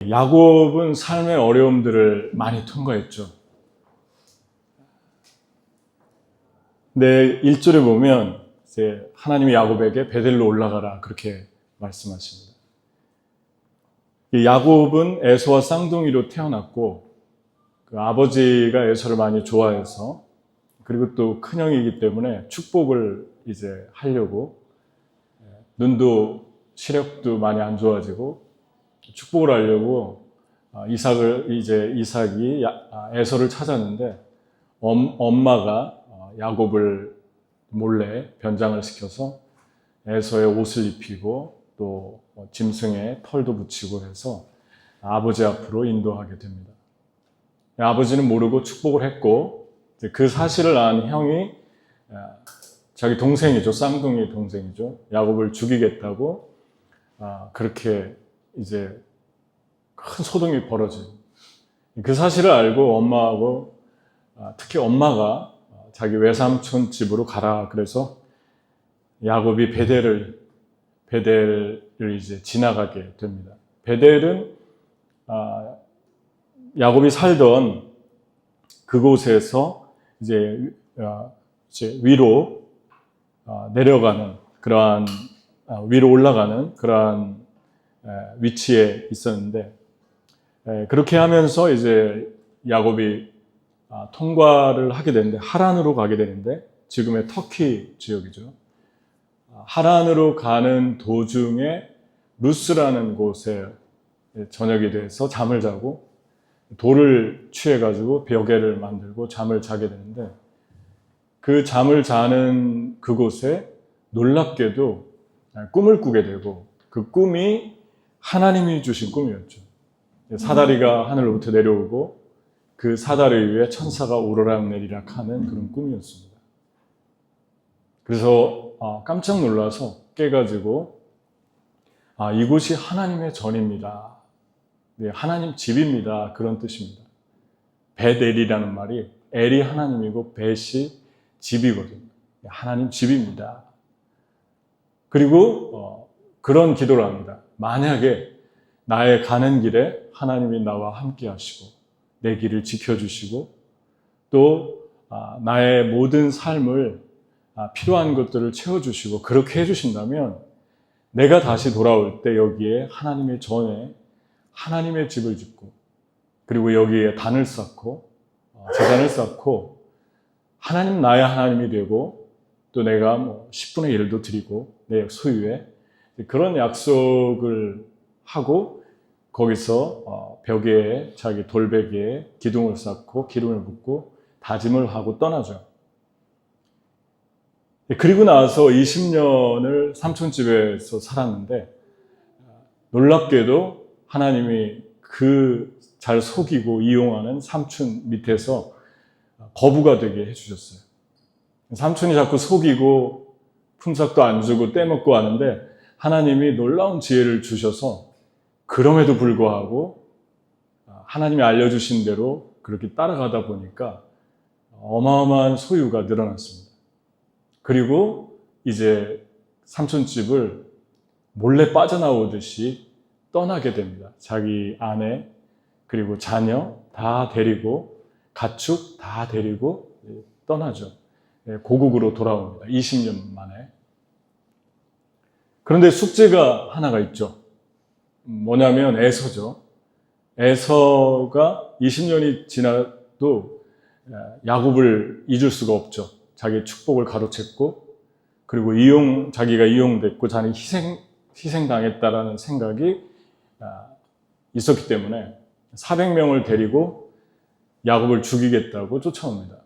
야곱은 삶의 어려움들을 많이 통과했죠. 근데 1절에 보면 이제 하나님이 야곱에게 베델로 올라가라 그렇게 말씀하십니다. 야곱은 에서와 쌍둥이로 태어났고 그 아버지가 에서를 많이 좋아해서 그리고 또 큰형이기 때문에 축복을 이제 하려고 눈도 시력도 많이 안 좋아지고 축복을 하려고 이삭이 에서를 찾았는데 엄마가 야곱을 몰래 변장을 시켜서 에서의 옷을 입히고 또 짐승의 털도 붙이고 해서 아버지 앞으로 인도하게 됩니다. 아버지는 모르고 축복을 했고 그 사실을 안 형이 자기 동생이죠. 쌍둥이 동생이죠. 야곱을 죽이겠다고 그렇게 이제 큰 소동이 벌어져요. 그 사실을 알고 엄마하고 특히 엄마가 자기 외삼촌 집으로 가라 그래서 야곱이 베델을 이제 지나가게 됩니다. 베델은 야곱이 살던 그곳에서 이제 위로 내려가는 그러한 위로 올라가는 그러한 위치에 있었는데 그렇게 하면서 이제 야곱이 통과를 하게 되는데 하란으로 가게 되는데 지금의 터키 지역이죠. 하란으로 가는 도중에 루스라는 곳에 저녁이 돼서 잠을 자고 돌을 취해가지고 벼개를 만들고 잠을 자게 되는데 그 잠을 자는 그곳에 놀랍게도 꿈을 꾸게 되고 그 꿈이 하나님이 주신 꿈이었죠. 사다리가 하늘로부터 내려오고 그 사다리 위에 천사가 오르락내리락 하는 그런 꿈이었습니다. 그래서 깜짝 놀라서 깨가지고 이곳이 하나님의 전입니다. 네, 하나님 집입니다. 그런 뜻입니다. 베델이라는 말이 엘이 하나님이고 벳이 집이거든요. 하나님 집입니다. 그리고 그런 기도를 합니다. 만약에 나의 가는 길에 하나님이 나와 함께 하시고 내 길을 지켜주시고 또 나의 모든 삶을 필요한 것들을 채워주시고 그렇게 해주신다면 내가 다시 돌아올 때 여기에 하나님의 전에 하나님의 집을 짓고 그리고 여기에 단을 쌓고 제단을 쌓고 하나님 나의 하나님이 되고 또 내가 10분의 1도 드리고 내 소유에 그런 약속을 하고 거기서 벽에 자기 돌베개에 기둥을 쌓고 기름을 붓고 다짐을 하고 떠나죠. 그리고 나서 20년을 삼촌집에서 살았는데 놀랍게도 하나님이 그 잘 속이고 이용하는 삼촌 밑에서 거부가 되게 해주셨어요. 삼촌이 자꾸 속이고 품삯도 안 주고 떼먹고 하는데 하나님이 놀라운 지혜를 주셔서 그럼에도 불구하고 하나님이 알려주신 대로 그렇게 따라가다 보니까 어마어마한 소유가 늘어났습니다. 그리고 이제 삼촌집을 몰래 빠져나오듯이 떠나게 됩니다. 자기 아내 그리고 자녀 다 데리고 가축 다 데리고 떠나죠. 고국으로 돌아옵니다. 20년 만에. 그런데 숙제가 하나가 있죠. 뭐냐면 에서죠. 에서가 20년이 지나도 야곱을 잊을 수가 없죠. 자기의 축복을 가로챘고 그리고 자기가 이용됐고 자기 희생당했다라는 생각이 있었기 때문에 400명을 데리고 야곱을 죽이겠다고 쫓아옵니다.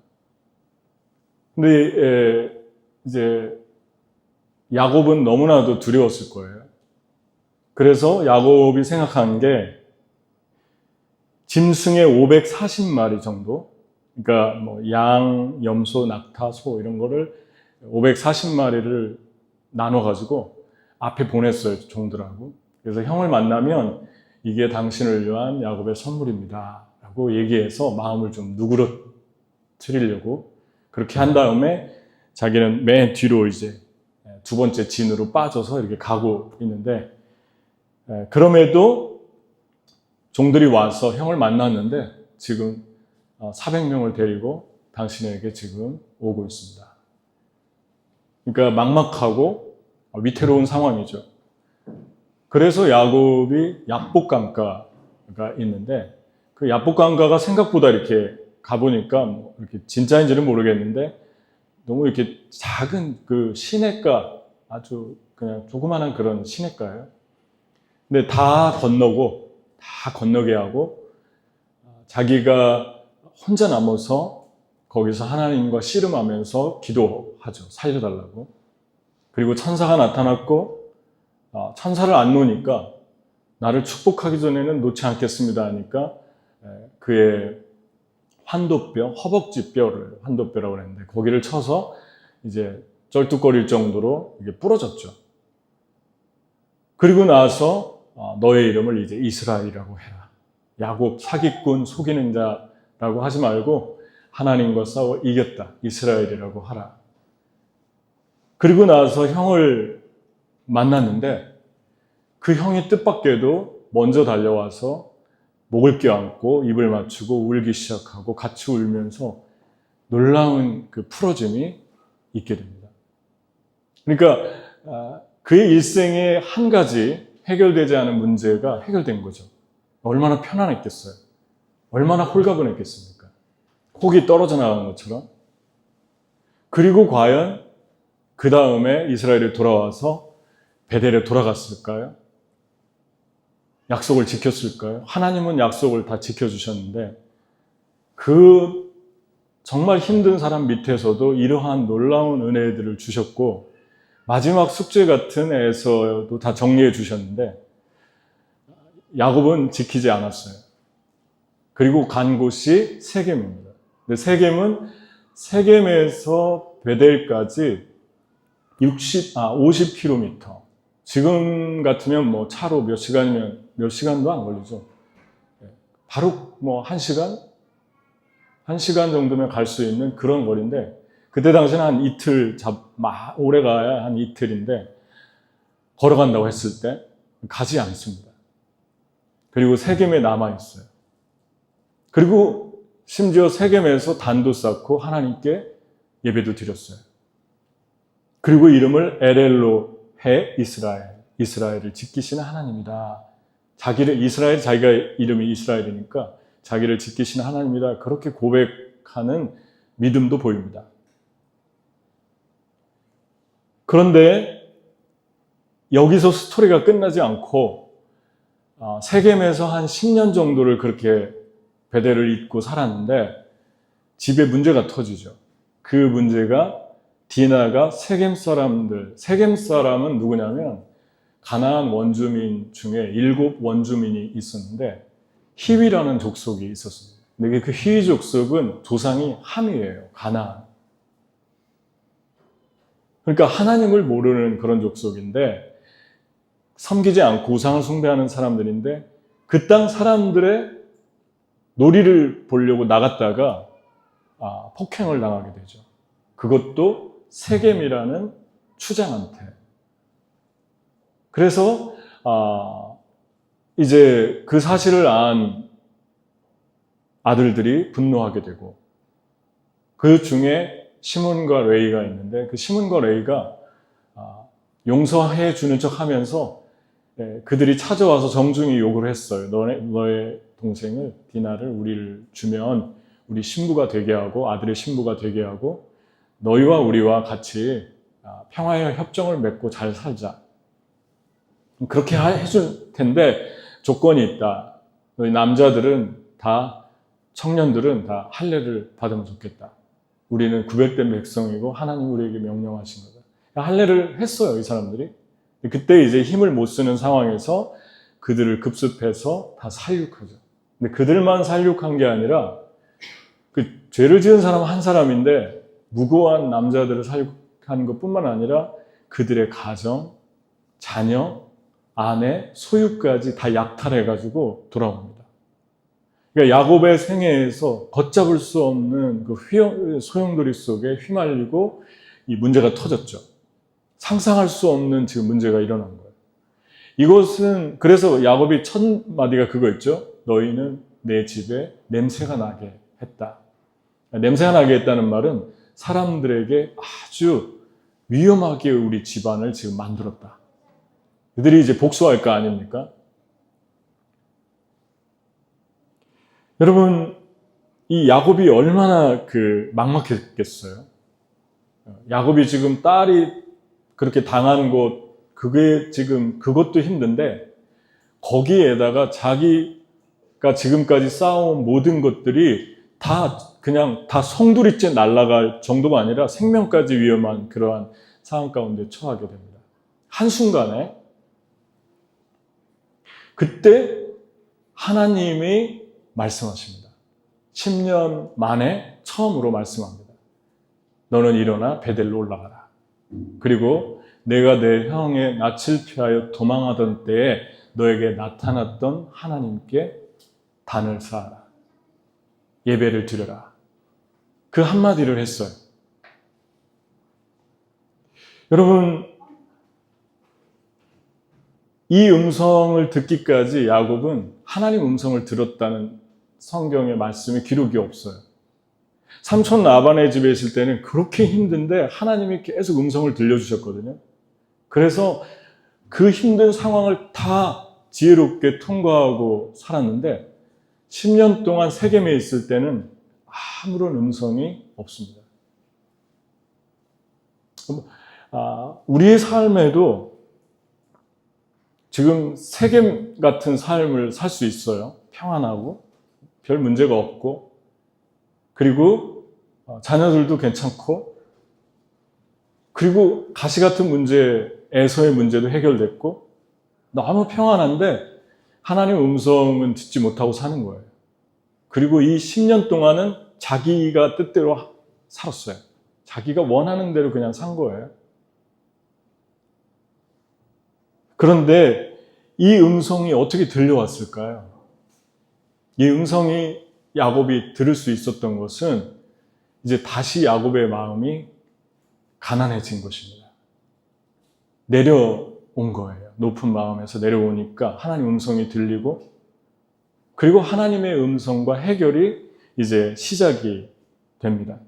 근데 이제 야곱은 너무나도 두려웠을 거예요. 그래서 야곱이 생각한 게 짐승의 540마리 정도, 그러니까 양, 염소, 낙타, 소 이런 거를 540마리를 나눠가지고 앞에 보냈어요, 종들하고. 그래서 형을 만나면 이게 당신을 위한 야곱의 선물입니다 라고 얘기해서 마음을 좀 누그러뜨리려고 그렇게 한 다음에 자기는 맨 뒤로 이제 두 번째 진으로 빠져서 이렇게 가고 있는데 그럼에도 종들이 와서 형을 만났는데 지금 400명을 데리고 당신에게 지금 오고 있습니다. 그러니까 막막하고 위태로운 상황이죠. 그래서 야곱이 약복강가가 있는데 그 약복강가가 생각보다 이렇게 가보니까 뭐 이렇게 진짜인지는 모르겠는데 너무 이렇게 작은 그 시냇가, 아주 그냥 조그마한 그런 시냇가예요. 근데 다 건너게 하고 자기가 혼자 남아서 거기서 하나님과 씨름하면서 기도하죠. 살려달라고. 그리고 천사가 나타났고 천사를 안 놓으니까 나를 축복하기 전에는 놓지 않겠습니다 하니까 그의 환도뼈, 허벅지 뼈를 환도뼈라고 그랬는데 거기를 쳐서 이제 쩔뚝거릴 정도로 이게 부러졌죠. 그리고 나서 너의 이름을 이제 이스라엘이라고 해라. 야곱 사기꾼 속이는 자라고 하지 말고 하나님과 싸워 이겼다. 이스라엘이라고 하라. 그리고 나서 형을 만났는데 그 형이 뜻밖에도 먼저 달려와서 목을 껴안고 입을 맞추고 울기 시작하고 같이 울면서 놀라운 그 풀어짐이 있게 됩니다. 그러니까 그의 일생에 한 가지 해결되지 않은 문제가 해결된 거죠. 얼마나 편안했겠어요. 얼마나 홀가분했겠습니까? 혹이 떨어져 나간 것처럼. 그리고 과연 그 다음에 이스라엘이 돌아와서 베델에 돌아갔을까요? 약속을 지켰을까요? 하나님은 약속을 다 지켜주셨는데 그 정말 힘든 사람 밑에서도 이러한 놀라운 은혜들을 주셨고 마지막 숙제 같은 애에서도 다 정리해 주셨는데 야곱은 지키지 않았어요. 그리고 간 곳이 세겜입니다. 근데 세겜에서 베델까지 50km. 지금 같으면 뭐 차로 몇 시간도 안 걸리죠. 바로 뭐 1시간 정도면 갈 수 있는 그런 거리인데 그때 당시는 한 이틀 오래 가야 한 이틀인데 걸어간다고 했을 때 가지 않습니다. 그리고 세겜에 남아 있어요. 그리고 심지어 세겜에서 단도 쌓고 하나님께 예배도 드렸어요. 그리고 이름을 엘엘로 해 이스라엘을 지키시는 하나님이다. 자기가 이름이 이스라엘이니까 자기를 지키시는 하나님이다. 그렇게 고백하는 믿음도 보입니다. 그런데 여기서 스토리가 끝나지 않고 세겜에서 한 10년 정도를 그렇게 베델을 잊고 살았는데 집에 문제가 터지죠. 그 문제가 디나가 세겜 사람은 누구냐면 가나안 원주민 중에 7 원주민이 있었는데 히위라는 족속이 있었습니다. 근데 그 히위 족속은 조상이 함이에요. 가나안. 그러니까 하나님을 모르는 그런 족속인데 섬기지 않고 우상을 숭배하는 사람들인데 그 땅 사람들의 놀이를 보려고 나갔다가 폭행을 당하게 되죠. 그것도 세겜이라는 추장한테. 그래서 이제 그 사실을 안 아들들이 분노하게 되고 그 중에 시몬과 레이가 있는데 그 시몬과 레이가 용서해 주는 척 하면서 그들이 찾아와서 정중히 욕을 했어요. 너의 동생을 디나를 우리를 주면 우리 신부가 되게 하고 아들의 신부가 되게 하고 너희와 우리와 같이 평화의 협정을 맺고 잘 살자. 그렇게 해줄 텐데 조건이 있다. 너희 청년들은 다 할례를 받으면 좋겠다. 우리는 구별된 백성이고 하나님 우리에게 명령하신 거다. 할례를 했어요, 이 사람들이. 그때 이제 힘을 못 쓰는 상황에서 그들을 급습해서 다 살육하죠. 근데 그들만 살육한 게 아니라 그 죄를 지은 사람 한 사람인데 무고한 남자들을 살육한 것뿐만 아니라 그들의 가정, 자녀, 아내, 소유까지 다 약탈해가지고 돌아옵니다. 그러니까 야곱의 생애에서 걷잡을 수 없는 그 소용돌이 속에 휘말리고 이 문제가 터졌죠. 상상할 수 없는 지금 문제가 일어난 거예요. 이것은 그래서 야곱이 첫 마디가 그거였죠. 너희는 내 집에 냄새가 나게 했다. 냄새가 나게 했다는 말은 사람들에게 아주 위험하게 우리 집안을 지금 만들었다. 그들이 이제 복수할 거 아닙니까? 여러분, 이 야곱이 얼마나 막막했겠어요. 야곱이 지금 딸이 그렇게 당한 그게 지금 그것도 힘든데 거기에다가 자기가 지금까지 쌓아온 모든 것들이 그냥 다 송두리째 날아갈 정도가 아니라 생명까지 위험한 그러한 상황 가운데 처하게 됩니다. 한순간에 그때 하나님이 말씀하십니다. 10년 만에 처음으로 말씀합니다. 너는 일어나 베델로 올라가라. 그리고 내가 내 형의 낯을 피하여 도망하던 때에 너에게 나타났던 하나님께 단을 쌓아라. 예배를 드려라. 그 한마디를 했어요. 여러분, 이 음성을 듣기까지 야곱은 하나님 음성을 들었다는 성경의 말씀이 기록이 없어요. 삼촌 라반의 집에 있을 때는 그렇게 힘든데 하나님이 계속 음성을 들려주셨거든요. 그래서 그 힘든 상황을 다 지혜롭게 통과하고 살았는데 10년 동안 세겜에 있을 때는 아무런 음성이 없습니다. 우리의 삶에도 지금 세겜 같은 삶을 살 수 있어요. 평안하고 별 문제가 없고 그리고 자녀들도 괜찮고 그리고 가시 같은 문제에서의 문제도 해결됐고 너무 평안한데 하나님 음성은 듣지 못하고 사는 거예요. 그리고 이 10년 동안은 자기가 뜻대로 살았어요. 자기가 원하는 대로 그냥 산 거예요. 그런데 이 음성이 어떻게 들려왔을까요? 이 음성이 야곱이 들을 수 있었던 것은 이제 다시 야곱의 마음이 가난해진 것입니다. 내려온 거예요. 높은 마음에서 내려오니까 하나님 음성이 들리고 그리고 하나님의 음성과 해결이 이제 시작이 됩니다.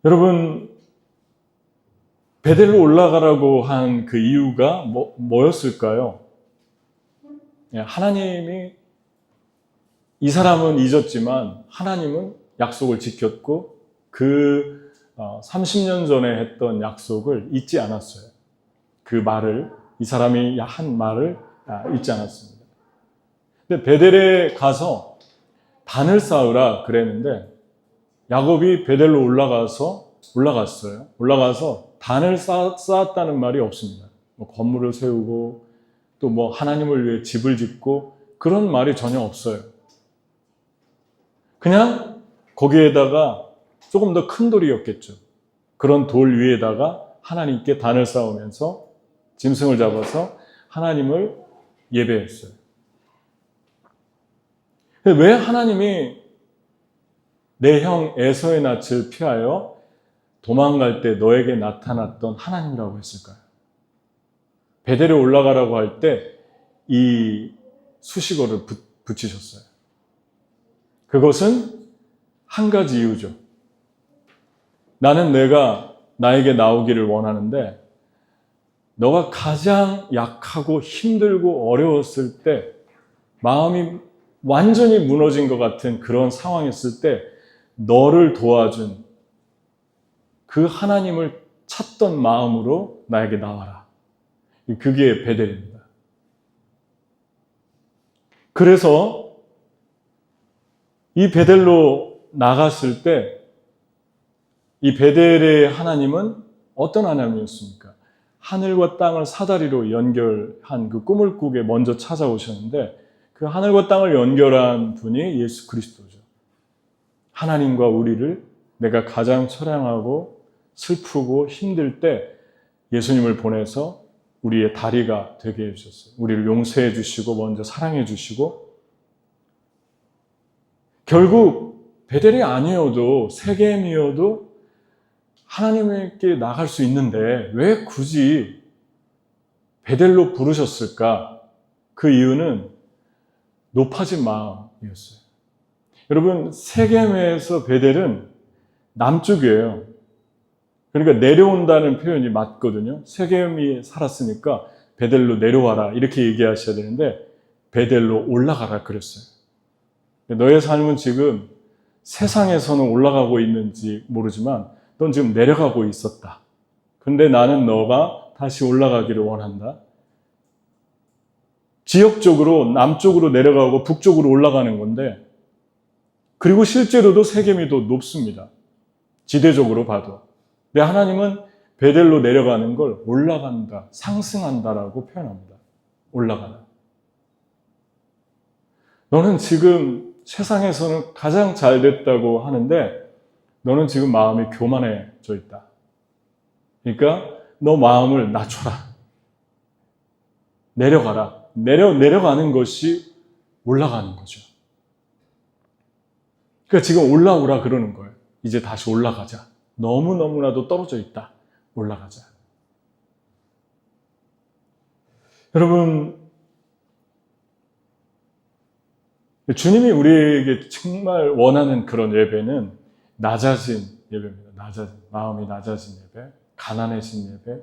여러분, 베델로 올라가라고 한 그 이유가 뭐였을까요? 하나님이 이 사람은 잊었지만 하나님은 약속을 지켰고 그 30년 전에 했던 약속을 잊지 않았어요. 그 말을 이 사람이 한 말을 잊지 않았습니다. 근데 베델에 가서 단을 쌓으라 그랬는데 야곱이 베델로 올라갔어요. 올라가서 단을 쌓았다는 말이 없습니다. 건물을 세우고 또 하나님을 위해 집을 짓고 그런 말이 전혀 없어요. 그냥 거기에다가 조금 더 큰 돌이었겠죠. 그런 돌 위에다가 하나님께 단을 쌓으면서 짐승을 잡아서 하나님을 예배했어요. 왜 하나님이 내 형 에서의 낯을 피하여 도망갈 때 너에게 나타났던 하나님이라고 했을까요? 베델에 올라가라고 할 때 이 수식어를 붙이셨어요. 그것은 한 가지 이유죠. 나는 내가 나에게 나오기를 원하는데 너가 가장 약하고 힘들고 어려웠을 때 마음이 완전히 무너진 것 같은 그런 상황이었을 때 너를 도와준 그 하나님을 찾던 마음으로 나에게 나와라. 그게 베델입니다. 그래서 이 베델로 나갔을 때 이 베델의 하나님은 어떤 하나님이었습니까? 하늘과 땅을 사다리로 연결한 그 꿈을 꾸게 먼저 찾아오셨는데 그 하늘과 땅을 연결한 분이 예수 그리스도죠. 하나님과 우리를 내가 가장 처량하고 슬프고 힘들 때 예수님을 보내서 우리의 다리가 되게 해주셨어요. 우리를 용서해 주시고 먼저 사랑해 주시고 결국 베델이 아니어도 세겜이어도 하나님께 나갈 수 있는데 왜 굳이 베델로 부르셨을까? 그 이유는 높아진 마음이었어요. 여러분, 세겜에서 베델은 남쪽이에요. 그러니까 내려온다는 표현이 맞거든요. 세겜이 살았으니까 베델로 내려와라 이렇게 얘기하셔야 되는데 베델로 올라가라 그랬어요. 너의 삶은 지금 세상에서는 올라가고 있는지 모르지만 넌 지금 내려가고 있었다. 근데 나는 너가 다시 올라가기를 원한다. 지역적으로 남쪽으로 내려가고 북쪽으로 올라가는 건데, 그리고 실제로도 세겜이 더 높습니다. 지대적으로 봐도. 근데 하나님은 베델로 내려가는 걸 올라간다, 상승한다라고 표현합니다. 올라가다. 너는 지금 세상에서는 가장 잘 됐다고 하는데 너는 지금 마음이 교만해져 있다. 그러니까 너 마음을 낮춰라. 내려가라. 내려가는 것이 올라가는 거죠. 그러니까 지금 올라오라 그러는 거예요. 이제 다시 올라가자. 너무너무나도 떨어져 있다. 올라가자. 여러분, 주님이 우리에게 정말 원하는 그런 예배는 낮아진 예배입니다. 마음이 낮아진 예배, 가난해진 예배.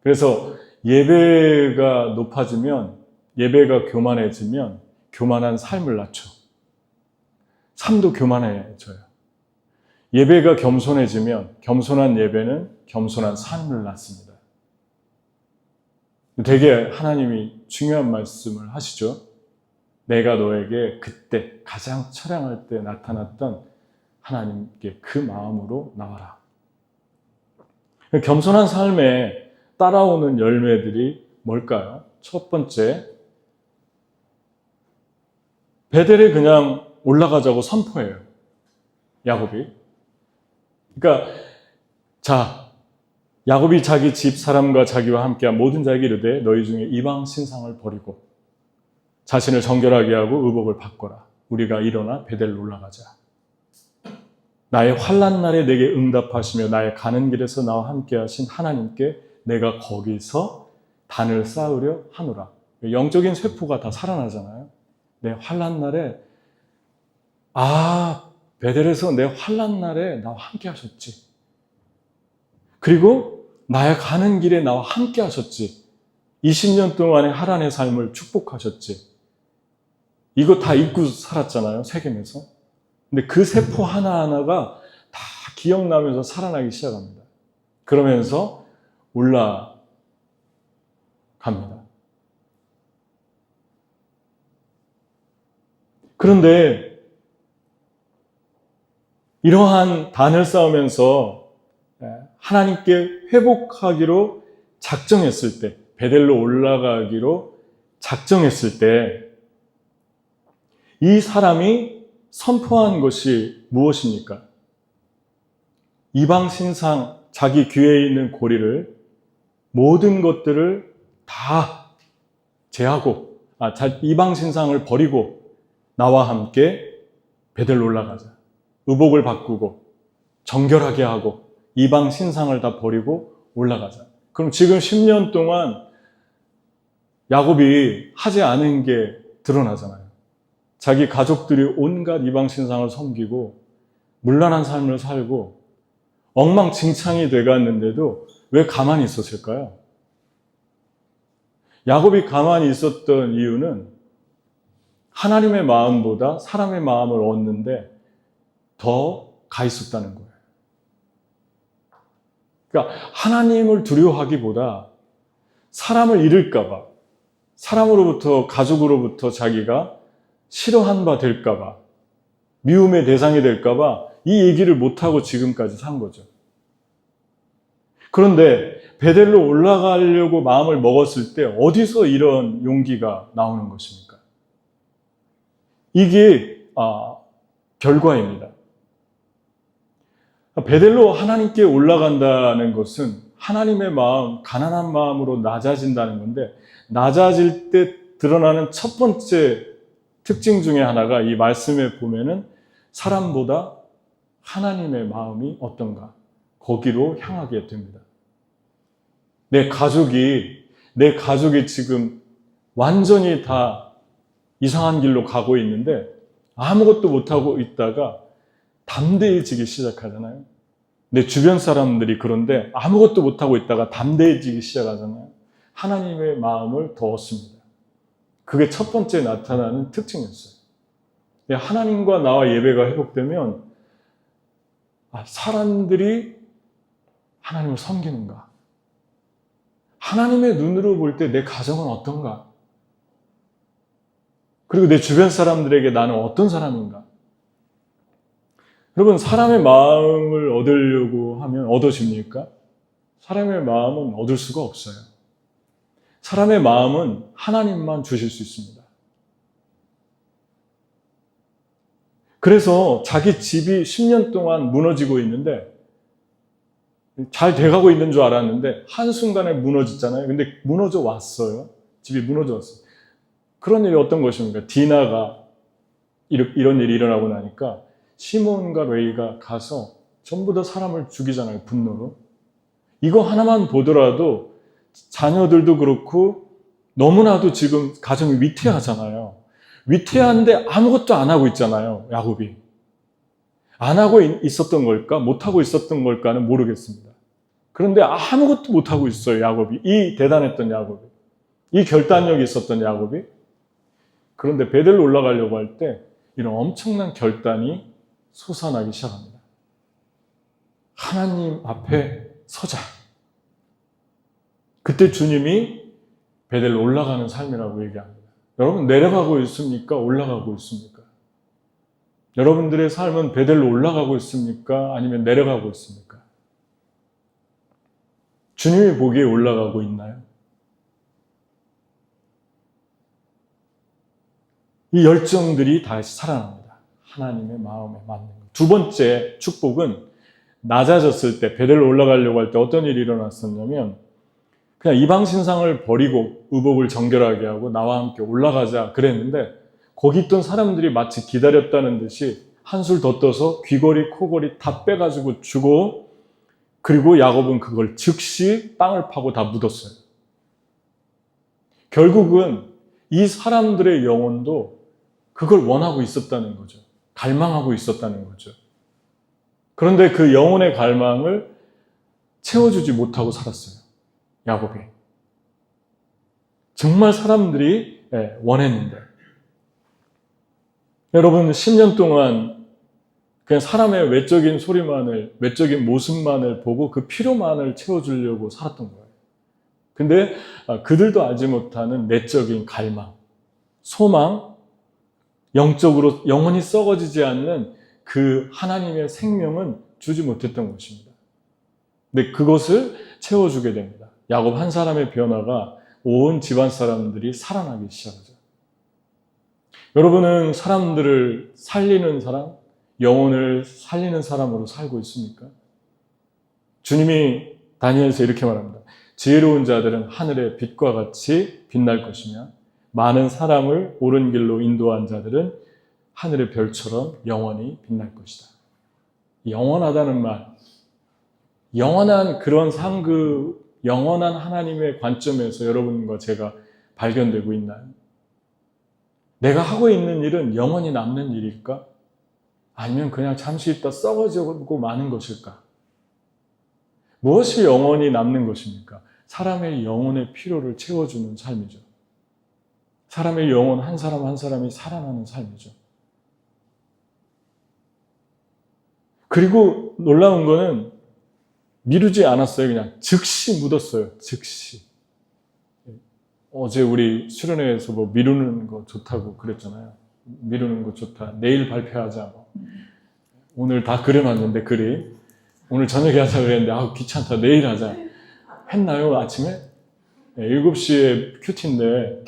그래서 예배가 높아지면, 예배가 교만해지면 교만한 삶을 낳죠. 삶도 교만해져요. 예배가 겸손해지면 겸손한 예배는 겸손한 삶을 낳습니다. 되게 하나님이 중요한 말씀을 하시죠. 내가 너에게 그때 가장 처량할 때 나타났던 하나님께 그 마음으로 나와라. 겸손한 삶에 따라오는 열매들이 뭘까요? 첫 번째, 베델에 그냥 올라가자고 선포해요. 야곱이. 그러니까 야곱이 자기 집 사람과 자기와 함께한 모든 자에게 이르되 너희 중에 이방 신상을 버리고 자신을 정결하게 하고 의복을 바꿔라. 우리가 일어나 베델로 올라가자. 나의 환난 날에 내게 응답하시며 나의 가는 길에서 나와 함께 하신 하나님께 내가 거기서 단을 쌓으려 하노라. 영적인 세포가 다 살아나잖아요. 내 환난 날에 베델에서 내 환난 날에 나와 함께 하셨지. 그리고 나의 가는 길에 나와 함께 하셨지. 20년 동안의 하란의 삶을 축복하셨지. 이거 다 잊고 살았잖아요, 세겜에서. 근데 그 세포 하나하나가 다 기억나면서 살아나기 시작합니다. 그러면서 올라갑니다. 그런데 이러한 단을 쌓으면서 하나님께 회복하기로 작정했을 때, 베델로 올라가기로 작정했을 때, 이 사람이 선포한 것이 무엇입니까? 이방 신상, 자기 귀에 있는 고리를, 모든 것들을 다 제하고, 이방 신상을 버리고 나와 함께 베델로 올라가자. 의복을 바꾸고 정결하게 하고 이방 신상을 다 버리고 올라가자. 그럼 지금 10년 동안 야곱이 하지 않은 게 드러나잖아요. 자기 가족들이 온갖 이방 신상을 섬기고 문란한 삶을 살고 엉망진창이 돼갔는데도 왜 가만히 있었을까요? 야곱이 가만히 있었던 이유는 하나님의 마음보다 사람의 마음을 얻는데 더 가 있었다는 거예요. 그러니까 하나님을 두려워하기보다 사람을 잃을까봐, 사람으로부터, 가족으로부터 자기가 싫어한 바 될까봐, 미움의 대상이 될까봐 이 얘기를 못하고 지금까지 산 거죠. 그런데 베델로 올라가려고 마음을 먹었을 때 어디서 이런 용기가 나오는 것입니까? 이게 결과입니다. 베델로 하나님께 올라간다는 것은 하나님의 마음, 가난한 마음으로 낮아진다는 건데, 낮아질 때 드러나는 첫 번째 특징 중에 하나가 이 말씀에 보면은 사람보다 하나님의 마음이 어떤가, 거기로 향하게 됩니다. 내 가족이 내 가족이 지금 완전히 다 이상한 길로 가고 있는데 아무것도 못하고 있다가 담대해지기 시작하잖아요. 내 주변 사람들이 그런데 아무것도 못하고 있다가 담대해지기 시작하잖아요. 하나님의 마음을 더 얻습니다. 그게 첫 번째 나타나는 특징이었어요. 하나님과 나와 예배가 회복되면 사람들이 하나님을 섬기는가? 하나님의 눈으로 볼 때 내 가정은 어떤가? 그리고 내 주변 사람들에게 나는 어떤 사람인가? 여러분, 사람의 마음을 얻으려고 하면 얻어집니까? 사람의 마음은 얻을 수가 없어요. 사람의 마음은 하나님만 주실 수 있습니다. 그래서 자기 집이 10년 동안 무너지고 있는데 잘 돼가고 있는 줄 알았는데 한순간에 무너졌잖아요. 근데 무너져 왔어요. 집이 무너져 왔어요. 그런 일이 어떤 것입니까? 디나가 이런 일이 일어나고 나니까 시몬과 레위가 가서 전부 다 사람을 죽이잖아요. 분노로. 이거 하나만 보더라도 자녀들도 그렇고 너무나도 지금 가정이 위태하잖아요. 위태한데 아무것도 안 하고 있잖아요. 야곱이. 안 하고 있었던 걸까? 못하고 있었던 걸까는 모르겠습니다. 그런데 아무것도 못하고 있어요. 야곱이. 이 대단했던 야곱이. 이 결단력이 있었던 야곱이. 그런데 베델로 올라가려고 할 때 이런 엄청난 결단이 솟아나기 시작합니다. 하나님 앞에 서자. 그때 주님이 베델로 올라가는 삶이라고 얘기합니다. 여러분, 내려가고 있습니까? 올라가고 있습니까? 여러분들의 삶은 베델로 올라가고 있습니까? 아니면 내려가고 있습니까? 주님이 보기에 올라가고 있나요? 이 열정들이 다시 살아납니다. 하나님의 마음에 맞는 것. 두 번째 축복은 낮아졌을 때, 베델로 올라가려고 할 때 어떤 일이 일어났었냐면 그냥 이방 신상을 버리고 의복을 정결하게 하고 나와 함께 올라가자 그랬는데 거기 있던 사람들이 마치 기다렸다는 듯이 한술 더 떠서 귀걸이, 코걸이 다 빼가지고 주고 그리고 야곱은 그걸 즉시 땅을 파고 다 묻었어요. 결국은 이 사람들의 영혼도 그걸 원하고 있었다는 거죠. 갈망하고 있었다는 거죠. 그런데 그 영혼의 갈망을 채워주지 못하고 살았어요. 야곱이. 정말 사람들이 원했는데. 여러분, 10년 동안 그냥 사람의 외적인 소리만을, 외적인 모습만을 보고 그 필요만을 채워주려고 살았던 거예요. 근데 그들도 알지 못하는 내적인 갈망, 소망, 영적으로 영원히 썩어지지 않는 그 하나님의 생명은 주지 못했던 것입니다. 근데 그것을 채워주게 됩니다. 야곱 한 사람의 변화가 온 집안 사람들이 살아나기 시작하죠. 여러분은 사람들을 살리는 사람, 영혼을 살리는 사람으로 살고 있습니까? 주님이 다니엘서 이렇게 말합니다. 지혜로운 자들은 하늘의 빛과 같이 빛날 것이며 많은 사람을 옳은 길로 인도한 자들은 하늘의 별처럼 영원히 빛날 것이다. 영원하다는 말, 영원한 그런 영원한 하나님의 관점에서 여러분과 제가 발견되고 있나요? 내가 하고 있는 일은 영원히 남는 일일까? 아니면 그냥 잠시 있다 썩어지고 마는 것일까? 무엇이 영원히 남는 것입니까? 사람의 영혼의 필요를 채워주는 삶이죠. 사람의 영혼 한 사람 한 사람이 살아나는 삶이죠. 그리고 놀라운 거는 미루지 않았어요. 그냥 즉시 묻었어요. 즉시. 어제 우리 수련회에서 뭐 미루는 거 좋다고 그랬잖아요. 미루는 거 좋다. 내일 발표하자. 오늘 다 그려놨는데 글이. 오늘 저녁에 하자 그랬는데 귀찮다. 내일 하자. 했나요? 아침에? 7시에 큐티인데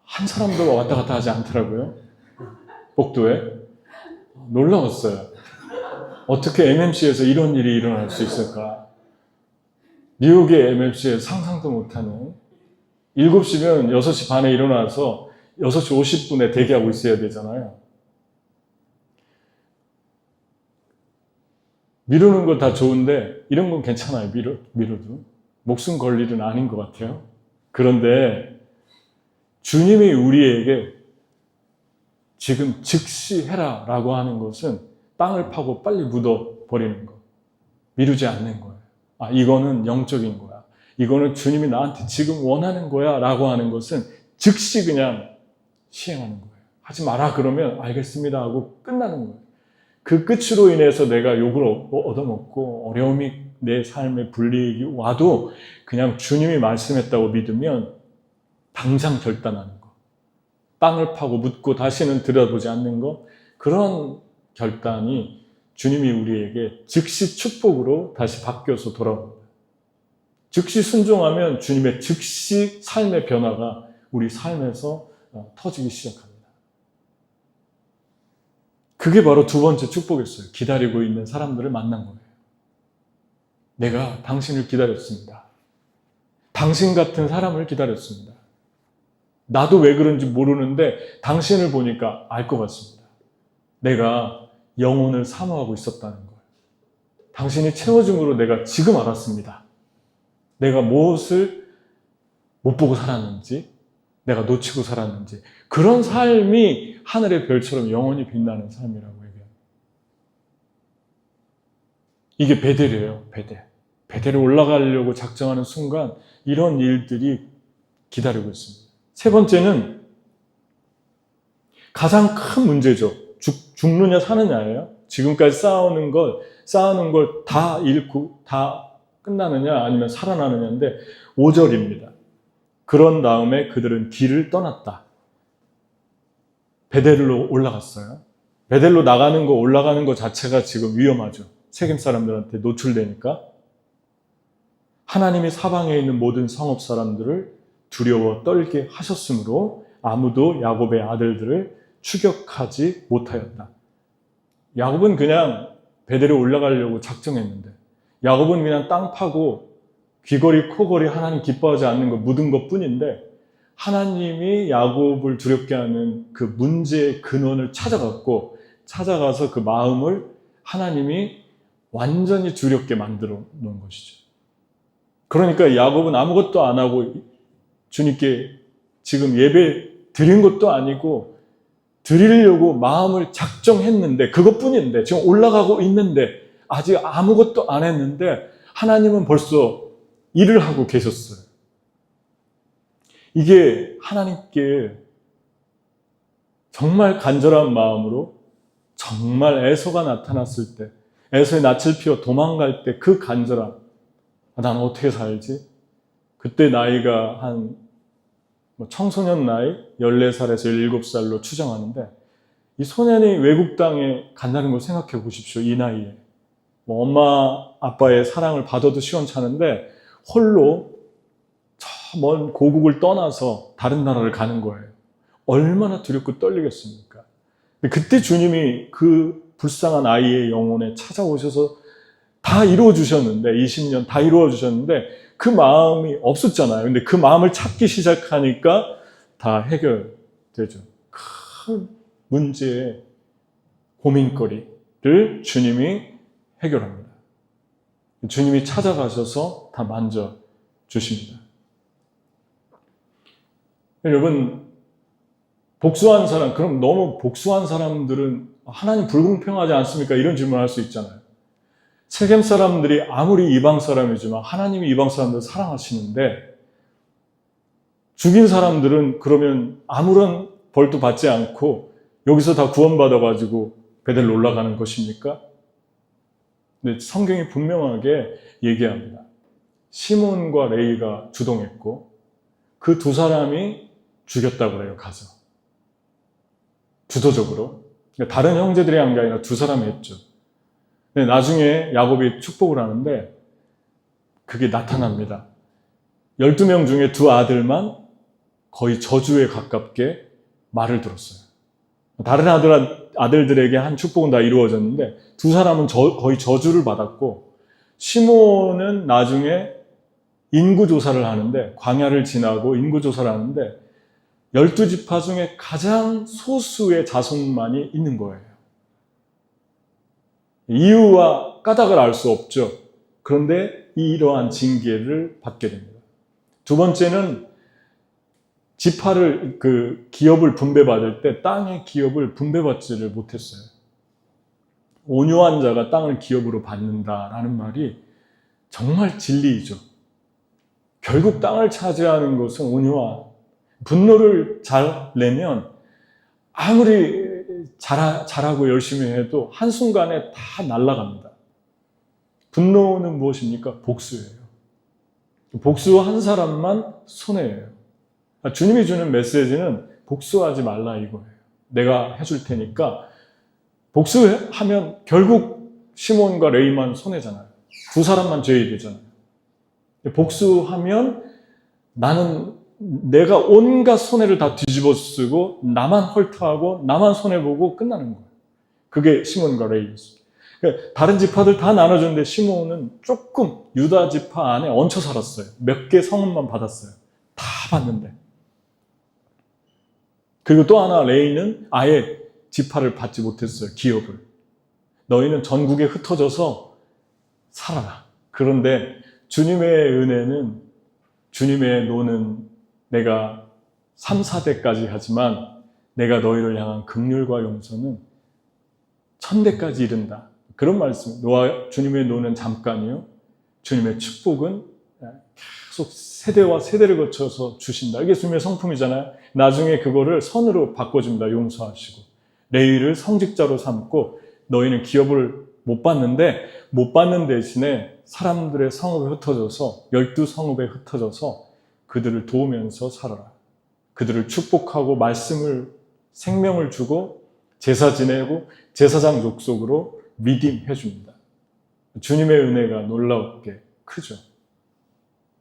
한 사람도 왔다 갔다 하지 않더라고요. 복도에. 놀라웠어요. 어떻게 MMC에서 이런 일이 일어날 수 있을까? 뉴욕의 MMC에 상상도 못하는 7시면 6시 반에 일어나서 6시 50분에 대기하고 있어야 되잖아요. 미루는 거 다 좋은데 이런 건 괜찮아요. 미뤄도. 목숨 걸 일은 아닌 것 같아요. 그런데 주님이 우리에게 지금 즉시 해라 라고 하는 것은 땅을 파고 빨리 묻어버리는 거, 미루지 않는 거예요. 아, 이거는 영적인 거야. 이거는 주님이 나한테 지금 원하는 거야 라고 하는 것은 즉시 그냥 시행하는 거예요. 하지 마라 그러면 알겠습니다 하고 끝나는 거예요. 그 끝으로 인해서 내가 욕을 얻어먹고 어려움이 내 삶에 불이익이 와도 그냥 주님이 말씀했다고 믿으면 당장 결단하는 거. 땅을 파고 묻고 다시는 들여다보지 않는 것. 그런 결단이 주님이 우리에게 즉시 축복으로 다시 바뀌어서 돌아옵니다. 즉시 순종하면 주님의 즉시 삶의 변화가 우리 삶에서 터지기 시작합니다. 그게 바로 두 번째 축복이었어요. 기다리고 있는 사람들을 만난 거예요. 내가 당신을 기다렸습니다. 당신 같은 사람을 기다렸습니다. 나도 왜 그런지 모르는데 당신을 보니까 알 것 같습니다. 내가 영혼을 사모하고 있었다는 거예요. 당신이 채워줌으로 내가 지금 알았습니다. 내가 무엇을 못 보고 살았는지, 내가 놓치고 살았는지, 그런 삶이 하늘의 별처럼 영원히 빛나는 삶이라고 얘기해요. 이게 베델이에요, 베델. 베델에 올라가려고 작정하는 순간 이런 일들이 기다리고 있습니다. 세 번째는 가장 큰 문제죠. 죽느냐 사느냐예요. 지금까지 쌓아놓은 걸 다 잃고 다 끝나느냐 아니면 살아나느냐인데 5절입니다. 그런 다음에 그들은 길을 떠났다. 베델로 올라갔어요. 베델로 올라가는 거 자체가 지금 위험하죠. 세겜 사람들한테 노출되니까. 하나님이 사방에 있는 모든 성읍 사람들을 두려워 떨게 하셨으므로 아무도 야곱의 아들들을 추격하지 못하였다. 야곱은 그냥 베델에 올라가려고 작정했는데, 야곱은 그냥 땅 파고 귀걸이 코걸이 하나님 기뻐하지 않는 거 묻은 것 뿐인데, 하나님이 야곱을 두렵게 하는 그 문제의 근원을 찾아가서 그 마음을 하나님이 완전히 두렵게 만들어 놓은 것이죠. 그러니까 야곱은 아무것도 안 하고 주님께 지금 예배 드린 것도 아니고 드리려고 마음을 작정했는데, 그것뿐인데, 지금 올라가고 있는데 아직 아무것도 안 했는데 하나님은 벌써 일을 하고 계셨어요. 이게 하나님께 정말 간절한 마음으로 정말 애서가 나타났을 때, 애서의 낯을 피워 도망갈 때 그 간절함, 나는 어떻게 살지? 그때 나이가 한 청소년 나이 14살에서 17살로 추정하는데, 이 소년이 외국 땅에 간다는 걸 생각해 보십시오. 이 나이에 엄마 아빠의 사랑을 받아도 시원찮은데 홀로 저 먼 고국을 떠나서 다른 나라를 가는 거예요. 얼마나 두렵고 떨리겠습니까? 근데 그때 주님이 그 불쌍한 아이의 영혼에 찾아오셔서 다 이루어주셨는데, 20년 다 이루어주셨는데 그 마음이 없었잖아요. 근데 그 마음을 찾기 시작하니까 다 해결되죠. 큰 문제의 고민거리를 주님이 해결합니다. 주님이 찾아가셔서 다 만져주십니다. 여러분, 복수한 사람, 그럼 너무 복수한 사람들은 하나님 불공평하지 않습니까? 이런 질문을 할 수 있잖아요. 세겜 사람들이 아무리 이방 사람이지만 하나님이 이방 사람들을 사랑하시는데, 죽인 사람들은 그러면 아무런 벌도 받지 않고 여기서 다 구원받아가지고 베델로 올라가는 것입니까? 근데 성경이 분명하게 얘기합니다. 시몬과 레위가 주동했고 그 두 사람이 죽였다고 그래요. 가서 주도적으로. 그러니까 다른 형제들이 한 게 아니라 두 사람이 했죠. 근데 나중에 야곱이 축복을 하는데 그게 나타납니다. 12명 중에 두 아들만 거의 저주에 가깝게 말을 들었어요. 다른 아들들에게 한 축복은 다 이루어졌는데 두 사람은 거의 저주를 받았고, 시몬은 나중에 인구조사를 하는데, 광야를 지나고 인구조사를 하는데 12지파 중에 가장 소수의 자손만이 있는 거예요. 이유와 까닭을 알 수 없죠. 그런데 이러한 징계를 받게 됩니다. 두 번째는 지파를, 기업을 분배받을 때 땅의 기업을 분배받지를 못했어요. 온유한 자가 땅을 기업으로 받는다라는 말이 정말 진리이죠. 결국 땅을 차지하는 것은 온유한, 분노를 잘 내면 아무리 잘하고 열심히 해도 한순간에 다 날아갑니다. 분노는 무엇입니까? 복수예요. 복수한 사람만 손해예요. 주님이 주는 메시지는 복수하지 말라 이거예요. 내가 해줄 테니까. 복수하면 결국 시몬과 레위만 손해잖아요. 두 사람만 죄이 되잖아요. 복수하면 내가 온갖 손해를 다 뒤집어 쓰고 나만 헐트하고 나만 손해보고 끝나는 거예요. 그게 시몬과 레위였어요. 그러니까 다른 지파들 다 나눠줬는데 시몬은 조금 유다 지파 안에 얹혀 살았어요. 몇 개 성읍만 받았어요. 다 받는데. 그리고 또 하나 레위는 아예 지파를 받지 못했어요. 기업을. 너희는 전국에 흩어져서 살아라. 그런데 주님의 은혜는, 주님의 노는 내가 3, 4대까지 하지만 내가 너희를 향한 긍휼과 용서는 1000대까지 이른다. 그런 말씀. 주님의 노는 잠깐이요. 주님의 축복은 계속 세대와 세대를 거쳐서 주신다. 이게 주님의 성품이잖아요. 나중에 그거를 선으로 바꿔줍니다. 용서하시고. 레위를 성직자로 삼고 너희는 기업을 못 받는 대신에 사람들의 성읍에 흩어져서 12성읍에 흩어져서 그들을 도우면서 살아라. 그들을 축복하고 생명을 주고 제사 지내고 제사장 족속으로 리딤해 줍니다. 주님의 은혜가 놀랍게 크죠.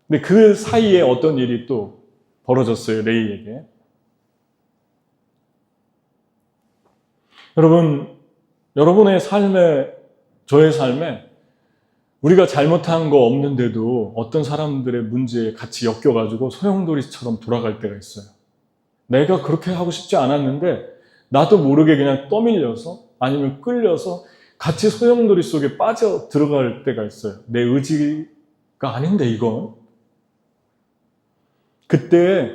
근데 그 사이에 어떤 일이 또 벌어졌어요. 레위에게. 여러분의 삶에, 저의 삶에 우리가 잘못한 거 없는데도 어떤 사람들의 문제에 같이 엮여가지고 소용돌이처럼 돌아갈 때가 있어요. 내가 그렇게 하고 싶지 않았는데 나도 모르게 그냥 떠밀려서 아니면 끌려서 같이 소용돌이 속에 빠져 들어갈 때가 있어요. 내 의지가 아닌데 이건. 그때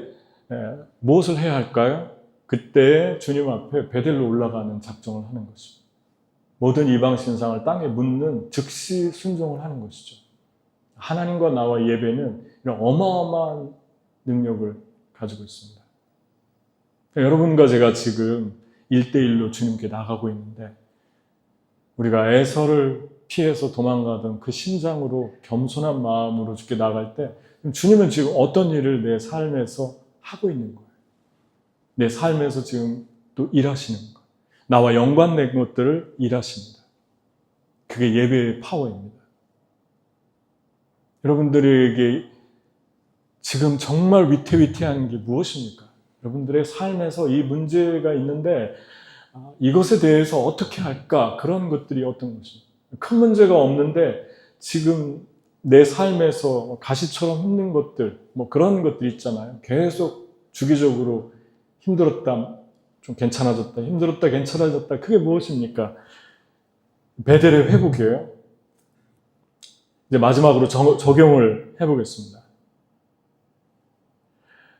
무엇을 해야 할까요? 그때 주님 앞에 베델로 올라가는 작정을 하는 것입니다. 모든 이방 신상을 땅에 묻는 즉시 순종을 하는 것이죠. 하나님과 나와 예배는 이런 어마어마한 능력을 가지고 있습니다. 여러분과 제가 지금 1대1로 주님께 나가고 있는데 우리가 에서를 피해서 도망가던 그 심장으로 겸손한 마음으로 주께 나갈 때 주님은 지금 어떤 일을 내 삶에서 하고 있는 거예요. 내 삶에서 지금 또 일하시는 거. 나와 연관된 것들을 일하십니다. 그게 예배의 파워입니다. 여러분들에게 지금 정말 위태위태한 게 무엇입니까? 여러분들의 삶에서 이 문제가 있는데 이것에 대해서 어떻게 할까? 그런 것들이 어떤 것입니까? 큰 문제가 없는데 지금 내 삶에서 가시처럼 힘든 것들, 그런 것들 있잖아요. 계속 주기적으로 힘들었다, 좀 괜찮아졌다, 힘들었다, 괜찮아졌다. 그게 무엇입니까? 베델의 회복이에요. 이제 마지막으로 적용을 해보겠습니다.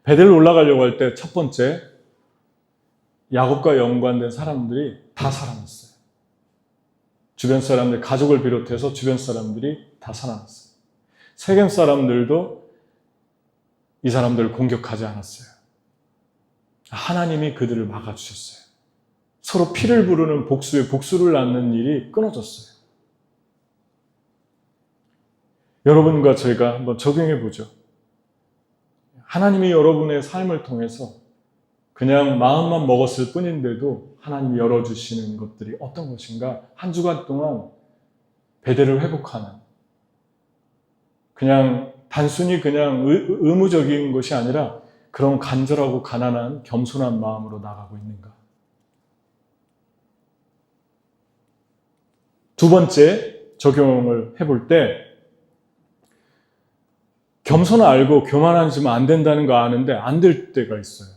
베델 올라가려고 할 때 첫 번째, 야곱과 연관된 사람들이 다 살아났어요. 주변 사람들, 가족을 비롯해서 주변 사람들이 다 살아났어요. 세겜 사람들도 이 사람들을 공격하지 않았어요. 하나님이 그들을 막아주셨어요. 서로 피를 부르는 복수에 복수를 낳는 일이 끊어졌어요. 여러분과 저희가 한번 적용해 보죠. 하나님이 여러분의 삶을 통해서 그냥 마음만 먹었을 뿐인데도 하나님이 열어주시는 것들이 어떤 것인가? 한 주간 동안 베델을 회복하는, 그냥 단순히 그냥 의무적인 것이 아니라 그런 간절하고 가난한 겸손한 마음으로 나가고 있는가? 두 번째 적용을 해볼 때 겸손을 알고 교만하지면 안 된다는 거 아는데 안 될 때가 있어요.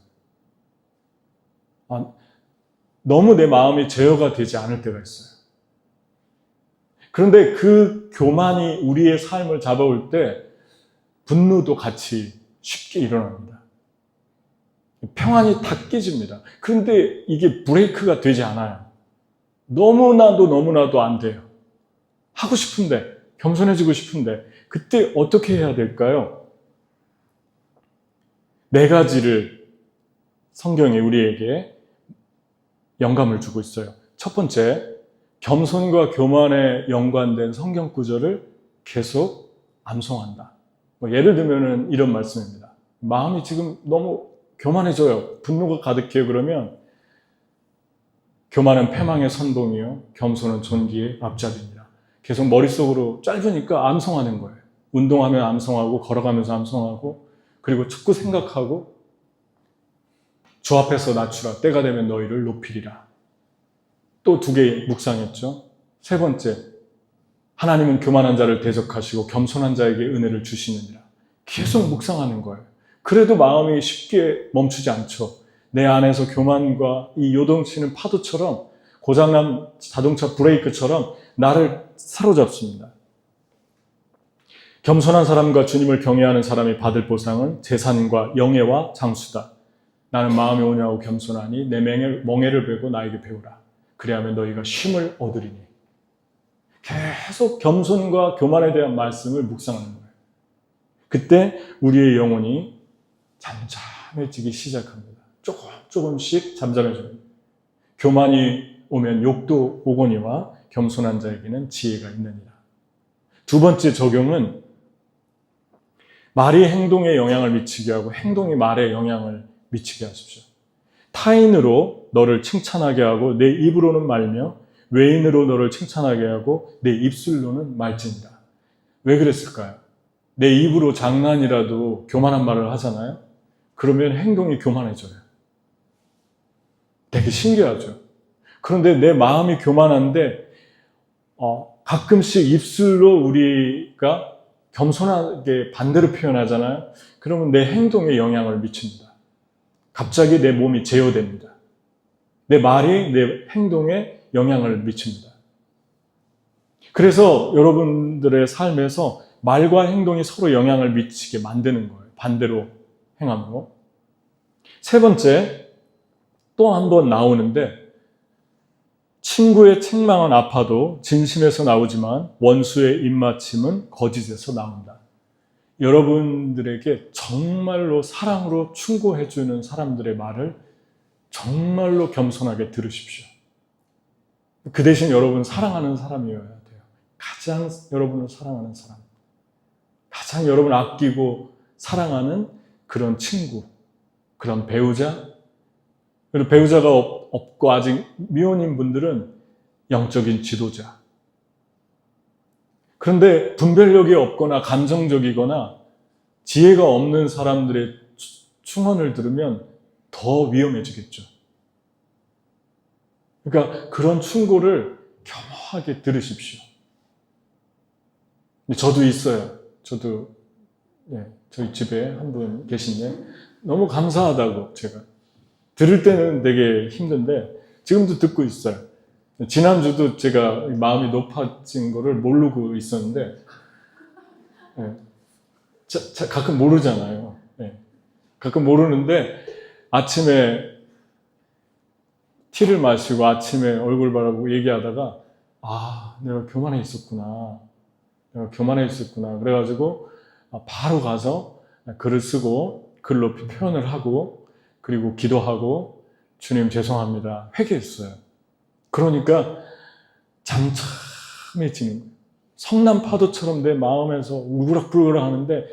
너무 내 마음이 제어가 되지 않을 때가 있어요. 그런데 그 교만이 우리의 삶을 잡아올 때 분노도 같이 쉽게 일어납니다. 평안이 다 깨집니다. 그런데 이게 브레이크가 되지 않아요. 너무나도 안 돼요. 하고 싶은데, 겸손해지고 싶은데, 그때 어떻게 해야 될까요? 네 가지를 성경이 우리에게 영감을 주고 있어요. 첫 번째, 겸손과 교만에 연관된 성경 구절을 계속 암송한다. 예를 들면 이런 말씀입니다. 마음이 지금 너무 교만해져요. 분노가 가득해요. 그러면 교만은 패망의 선봉이요, 겸손은 존귀의 앞잡이니라. 계속 머릿속으로 짧으니까 암송하는 거예요. 운동하면 암송하고, 걸어가면서 암송하고, 그리고 축구 생각하고, 주 앞에서 낮추라. 때가 되면 너희를 높이리라. 또 두 개 묵상했죠. 세 번째, 하나님은 교만한 자를 대적하시고 겸손한 자에게 은혜를 주시느니라. 계속 묵상하는 거예요. 그래도 마음이 쉽게 멈추지 않죠. 내 안에서 교만과 이 요동치는 파도처럼, 고장난 자동차 브레이크처럼 나를 사로잡습니다. 겸손한 사람과 주님을 경외하는 사람이 받을 보상은 재산과 영예와 장수다. 나는 마음이 온유하고 겸손하니 내 멍에를 베고 나에게 배우라. 그리하면 너희가 쉼을 얻으리니. 계속 겸손과 교만에 대한 말씀을 묵상하는 거예요. 그때 우리의 영혼이 잠잠해지기 시작합니다. 조금씩 잠잠해집니다. 교만이 오면 욕도 오거니와 겸손한 자에게는 지혜가 있느니라. 두 번째 적용은 말이 행동에 영향을 미치게 하고 행동이 말에 영향을 미치게 하십시오. 타인으로 너를 칭찬하게 하고 내 입으로는 말며 외인으로 너를 칭찬하게 하고 내 입술로는 말진다. 왜 그랬을까요? 내 입으로 장난이라도 교만한 말을 하잖아요. 그러면 행동이 교만해져요. 되게 신기하죠. 그런데 내 마음이 교만한데 가끔씩 입술로 우리가 겸손하게 반대로 표현하잖아요. 그러면 내 행동에 영향을 미칩니다. 갑자기 내 몸이 제어됩니다. 내 말이 내 행동에 영향을 미칩니다. 그래서 여러분들의 삶에서 말과 행동이 서로 영향을 미치게 만드는 거예요. 반대로 행함으로. 세 번째, 또 한 번 나오는데, 친구의 책망은 아파도 진심에서 나오지만 원수의 입맞춤은 거짓에서 나온다. 여러분들에게 정말로 사랑으로 충고해주는 사람들의 말을 정말로 겸손하게 들으십시오. 그 대신 여러분 사랑하는 사람이어야 돼요. 가장 여러분을 사랑하는 사람. 가장 여러분을 아끼고 사랑하는 그런 친구, 그런 배우자. 그리고 배우자가 없고 아직 미혼인 분들은 영적인 지도자. 그런데 분별력이 없거나 감정적이거나 지혜가 없는 사람들의 충언을 들으면 더 위험해지겠죠. 그러니까 그런 충고를 겸허하게 들으십시오. 저도 있어요. 저도 저희 집에 한 분 계신데 너무 감사하다고 제가 들을 때는 되게 힘든데 지금도 듣고 있어요. 지난주도 제가 마음이 높아진 거를 모르고 있었는데 가끔 모르잖아요. 가끔 모르는데 아침에 티를 마시고 아침에 얼굴 바라보고 얘기하다가 내가 교만해 있었구나. 그래가지고 바로 가서 글을 쓰고 글 높이 표현을 하고 그리고 기도하고 주님 죄송합니다. 회개했어요. 그러니까 잠잠해지는 거예요. 성난 파도처럼 내 마음에서 우그락부그락 하는데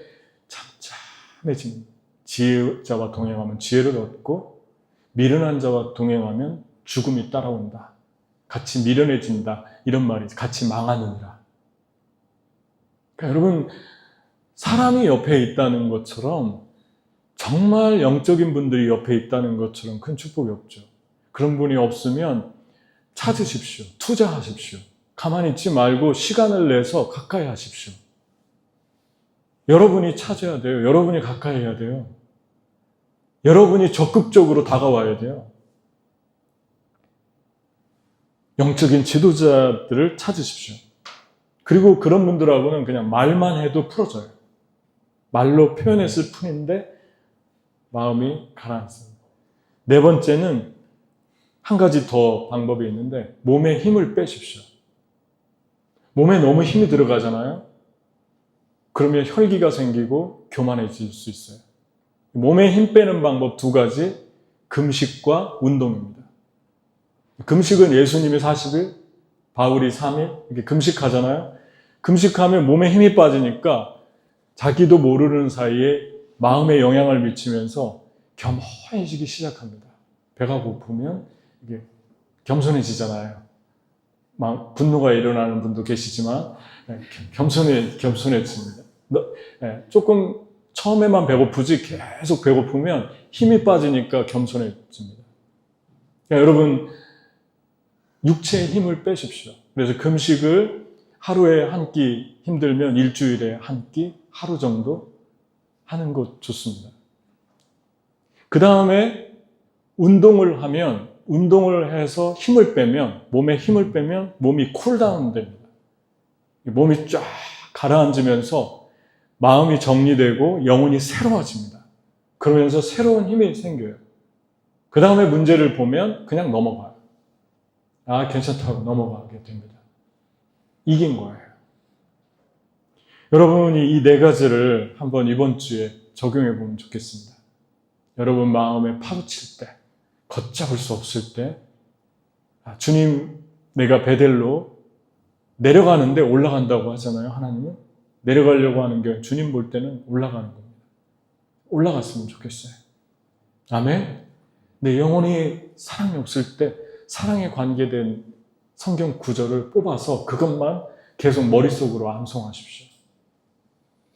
잠잠해지는 거예요. 지혜자와 동행하면 지혜를 얻고 미련한 자와 동행하면 죽음이 따라온다. 같이 미련해진다. 이런 말이 같이 망하느니라. 그러니까 여러분 사람이 옆에 있다는 것처럼 정말 영적인 분들이 옆에 있다는 것처럼 큰 축복이 없죠. 그런 분이 없으면 찾으십시오. 투자하십시오. 가만히 있지 말고 시간을 내서 가까이 하십시오. 여러분이 찾아야 돼요. 여러분이 가까이 해야 돼요. 여러분이 적극적으로 다가와야 돼요. 영적인 지도자들을 찾으십시오. 그리고 그런 분들하고는 그냥 말만 해도 풀어져요. 말로 표현했을 뿐인데 마음이 가라앉습니다. 네 번째는 한 가지 더 방법이 있는데 몸에 힘을 빼십시오. 몸에 너무 힘이 들어가잖아요. 그러면 혈기가 생기고 교만해질 수 있어요. 몸에 힘 빼는 방법 두 가지, 금식과 운동입니다. 금식은 예수님이 40일, 바울이 3일 이렇게 금식하잖아요. 금식하면 몸에 힘이 빠지니까 자기도 모르는 사이에 마음에 영향을 미치면서 겸허해지기 시작합니다. 배가 고프면 이게 겸손해지잖아요. 막 분노가 일어나는 분도 계시지만 겸손해집니다. 조금 처음에만 배고프지 계속 배고프면 힘이 빠지니까 겸손해집니다. 그러니까 여러분 육체의 힘을 빼십시오. 그래서 금식을 하루에 한 끼 힘들면 일주일에 한 끼 하루 정도 하는 것 좋습니다. 그 다음에 운동을 해서 힘을 빼면 몸에 힘을 빼면 몸이 쿨다운 됩니다. 몸이 쫙 가라앉으면서 마음이 정리되고 영혼이 새로워집니다. 그러면서 새로운 힘이 생겨요. 그 다음에 문제를 보면 그냥 넘어가요. 아, 괜찮다고 넘어가게 됩니다. 이긴 거예요. 여러분이 이 네 가지를 한번 이번 주에 적용해 보면 좋겠습니다. 여러분 마음에 파묻힐 때, 걷잡을 수 없을 때, 주님, 내가 베델로 내려가는데 올라간다고 하잖아요, 하나님은. 내려가려고 하는 게 주님 볼 때는 올라가는 겁니다. 올라갔으면 좋겠어요. 아멘? 내 영혼이 사랑이 없을 때 사랑에 관계된 성경 구절을 뽑아서 그것만 계속 머릿속으로 암송하십시오.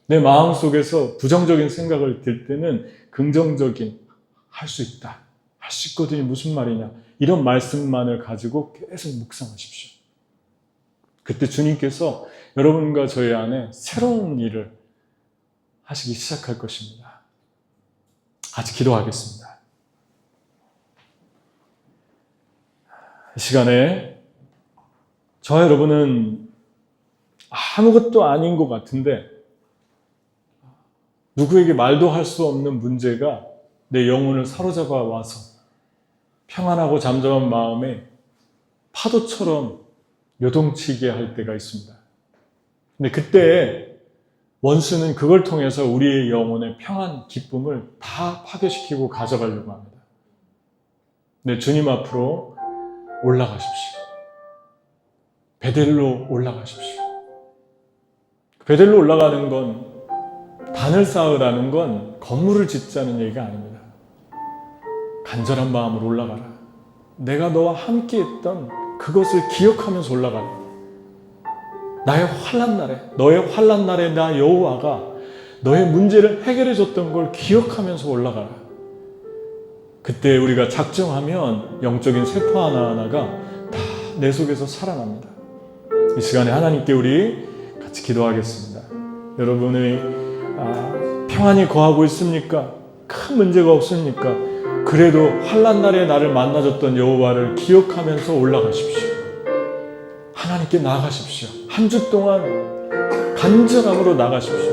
내 마음속에서 부정적인 생각을 들 때는 긍정적인 할 수 있다, 할 수 있거든요, 무슨 말이냐, 이런 말씀만을 가지고 계속 묵상하십시오. 그때 주님께서 여러분과 저희 안에 새로운 일을 하시기 시작할 것입니다. 같이 기도하겠습니다. 이 시간에 저와 여러분은 아무것도 아닌 것 같은데 누구에게 말도 할 수 없는 문제가 내 영혼을 사로잡아 와서 평안하고 잠잠한 마음에 파도처럼 요동치게 할 때가 있습니다. 근데 그때 원수는 그걸 통해서 우리의 영혼의 평안, 기쁨을 다 파괴시키고 가져가려고 합니다. 근데 주님 앞으로 올라가십시오. 베델로 올라가십시오. 베델로 올라가는 건 단을 쌓으라는 건 건물을 짓자는 얘기가 아닙니다. 간절한 마음으로 올라가라. 내가 너와 함께 했던 그것을 기억하면서 올라가라. 나의 환난 날에, 너의 환난 날에 나 여호와가 너의 문제를 해결해 줬던 걸 기억하면서 올라가라. 그때 우리가 작정하면 영적인 세포 하나하나가 다 내 속에서 살아납니다. 이 시간에 하나님께 우리 같이 기도하겠습니다. 여러분의 평안히 거하고 있습니까? 큰 문제가 없습니까? 그래도 환난 날에 나를 만나줬던 여호와를 기억하면서 올라가십시오. 하나님께 나아가십시오. 한 주 동안 간절함으로 나가십시오.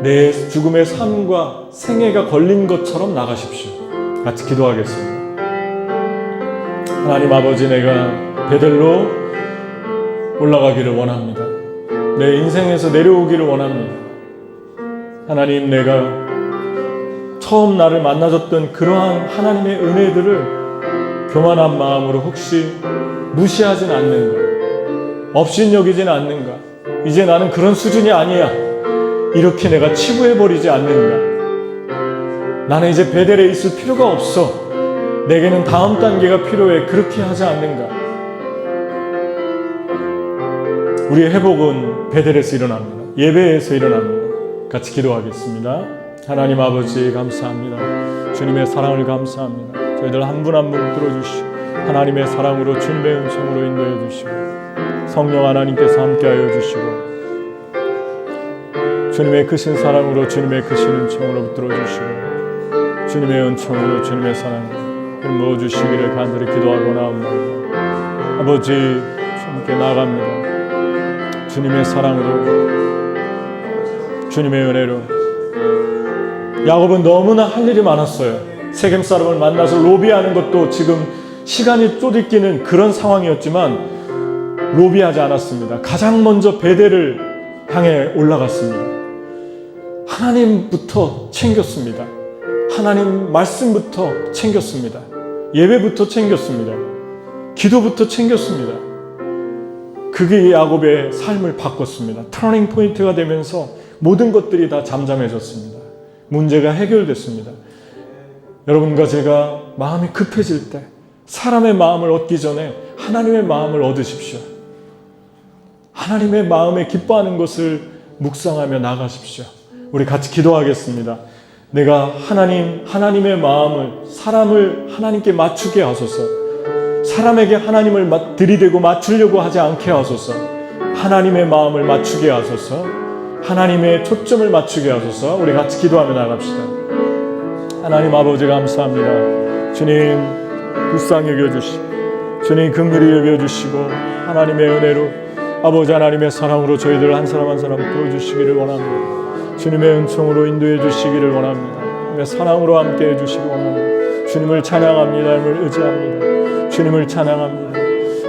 내 죽음의 삶과 생애가 걸린 것처럼 나가십시오. 같이 기도하겠습니다. 하나님 아버지, 내가 베델로 올라가기를 원합니다. 내 인생에서 내려오기를 원합니다. 하나님, 내가 처음 나를 만나줬던 그러한 하나님의 은혜들을 교만한 마음으로 혹시 무시하진 않는가? 업신여기진 않는가? 이제 나는 그런 수준이 아니야. 이렇게 내가 치부해버리지 않는가? 나는 이제 베델에 있을 필요가 없어. 내게는 다음 단계가 필요해. 그렇게 하지 않는가? 우리의 회복은 베델에서 일어납니다. 예배에서 일어납니다. 같이 기도하겠습니다. 하나님 아버지, 감사합니다. 주님의 사랑을 감사합니다. 저희들 한 분 한 분 들어주시고 하나님의 사랑으로 주님의 은총으로 인도해 주시고 성령 하나님께서 함께하여 주시고 주님의 크신 사랑으로 주님의 크신 은총으로 붙들어 주시고 주님의 은총으로 주님의 사랑으로 부어 주시기를 간절히 기도하고 나옵니다. 아버지, 주님께 나아갑니다. 주님의 사랑으로, 주님의 은혜로. 야곱은 너무나 할 일이 많았어요. 세겜 사람을 만나서 로비하는 것도 지금 시간이 쪼들끼는 그런 상황이었지만 로비하지 않았습니다. 가장 먼저 베델을 향해 올라갔습니다. 하나님부터 챙겼습니다. 하나님 말씀부터 챙겼습니다. 예배부터 챙겼습니다. 기도부터 챙겼습니다. 그게 야곱의 삶을 바꿨습니다. 터닝 포인트가 되면서 모든 것들이 다 잠잠해졌습니다. 문제가 해결됐습니다. 여러분과 제가 마음이 급해질 때 사람의 마음을 얻기 전에 하나님의 마음을 얻으십시오. 하나님의 마음에 기뻐하는 것을 묵상하며 나가십시오. 우리 같이 기도하겠습니다. 내가 하나님의 마음을, 사람을 하나님께 맞추게 하소서. 사람에게 하나님을 들이대고 맞추려고 하지 않게 하소서. 하나님의 마음을 맞추게 하소서. 하나님의 초점을 맞추게 하소서. 우리 같이 기도하며 나갑시다. 하나님 아버지 감사합니다. 주님 불쌍히 여겨주시고, 주님 긍휼히 여겨주시고, 하나님의 은혜로, 아버지 하나님의 사랑으로 저희들 한 사람 한 사람 풀어주시기를 원합니다. 주님의 은총으로 인도해 주시기를 원합니다. 주님의 사랑으로 함께 해주시기 원합니다. 주님을 찬양합니다. 주님을 의지합니다. 주님을 찬양합니다.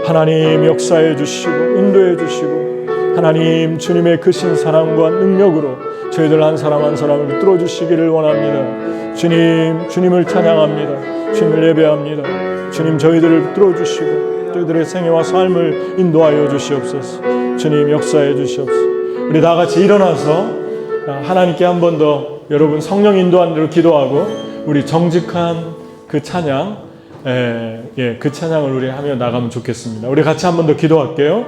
하나님 역사해 주시고 인도해 주시고, 하나님 주님의 크신 사랑과 능력으로 저희들 한 사람 한 사람을 붙들어 주시기를 원합니다. 주님을 찬양합니다. 주님을 예배합니다. 주님 저희들을 붙들어 주시고 저희들의 생애와 삶을 인도하여 주시옵소서. 주님 역사해 주시옵소서. 우리 다 같이 일어나서 하나님께 한 번 더 여러분 성령 인도한 대로 기도하고 우리 정직한 그 찬양, 그 찬양을 우리 하며 나가면 좋겠습니다. 우리 같이 한 번 더 기도할게요.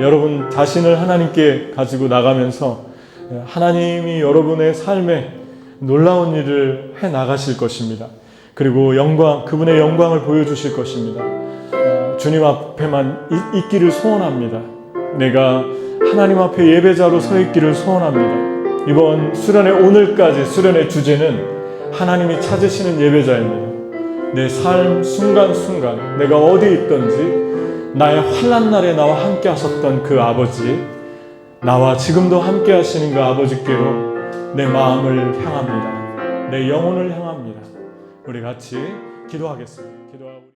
여러분 자신을 하나님께 가지고 나가면서 하나님이 여러분의 삶에 놀라운 일을 해 나가실 것입니다. 그리고 그분의 영광을 보여주실 것입니다. 주님 앞에만 있기를 소원합니다. 내가 하나님 앞에 예배자로 서 있기를 소원합니다. 이번 수련회 오늘까지 수련회 주제는 하나님이 찾으시는 예배자입니다. 내 삶 순간순간 내가 어디 있든지 나의 환난 날에 나와 함께 하셨던 그 아버지, 나와 지금도 함께 하시는 그 아버지께로 내 마음을 향합니다. 내 영혼을 향합니다. 우리 같이 기도하겠습니다.